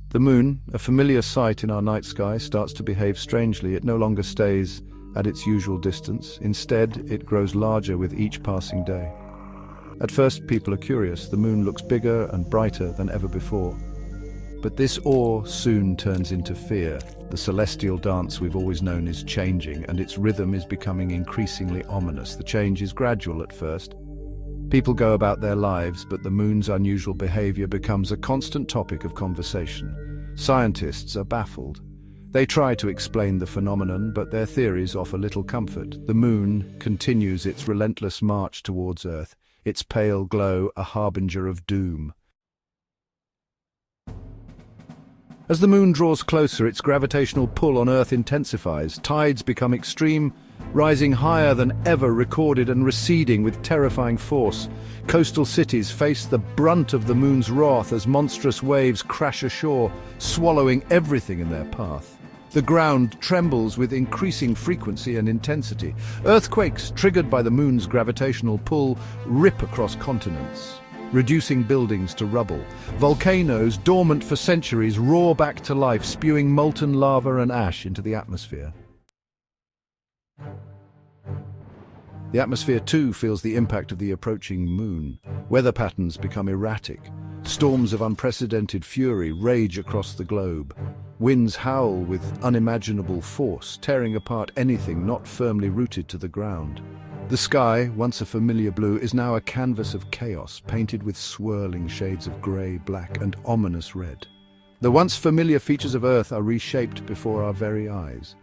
The moon, a familiar sight in our night sky, starts to behave strangely. It no longer stays at its usual distance. Instead, it grows larger with each passing day. At first, people are curious. The moon looks bigger and brighter than ever before. But this awe soon turns into fear. The celestial dance we've always known is changing, and its rhythm is becoming increasingly ominous. The change is gradual at first. People go about their lives, but the moon's unusual behavior becomes a constant topic of conversation. Scientists are baffled. They try to explain the phenomenon, but their theories offer little comfort. The moon continues its relentless march towards Earth, its pale glow a harbinger of doom. As the moon draws closer, its gravitational pull on Earth intensifies. Tides become extreme, rising higher than ever recorded and receding with terrifying force. Coastal cities face the brunt of the moon's wrath as monstrous waves crash ashore, swallowing everything in their path. The ground trembles with increasing frequency and intensity. Earthquakes, triggered by the moon's gravitational pull, rip across continents, reducing buildings to rubble. Volcanoes, dormant for centuries, roar back to life, spewing molten lava and ash into the atmosphere. The atmosphere too feels the impact of the approaching moon. Weather patterns become erratic. Storms of unprecedented fury rage across the globe. Winds howl with unimaginable force, tearing apart anything not firmly rooted to the ground. The sky, once a familiar blue, is now a canvas of chaos, painted with swirling shades of grey, black, and ominous red. The once familiar features of Earth are reshaped before our very eyes.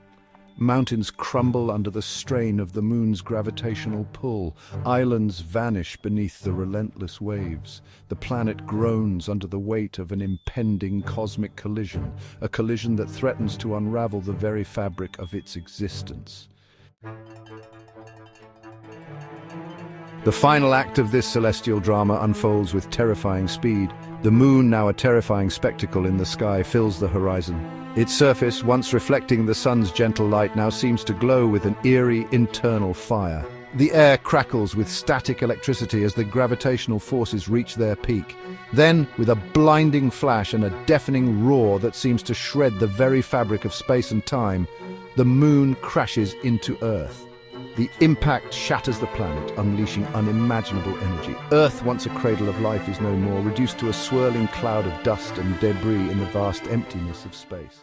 Mountains crumble under the strain of the moon's gravitational pull. Islands vanish beneath the relentless waves. The planet groans under the weight of an impending cosmic collision, a collision that threatens to unravel the very fabric of its existence. The final act of this celestial drama unfolds with terrifying speed. The moon, now a terrifying spectacle in the sky, fills the horizon. Its surface, once reflecting the sun's gentle light, now seems to glow with an eerie internal fire. The air crackles with static electricity as the gravitational forces reach their peak. Then, with a blinding flash and a deafening roar that seems to shred the very fabric of space and time, the moon crashes into Earth. The impact shatters the planet, unleashing unimaginable energy. Earth, once a cradle of life, is no more, reduced to a swirling cloud of dust and debris in the vast emptiness of space.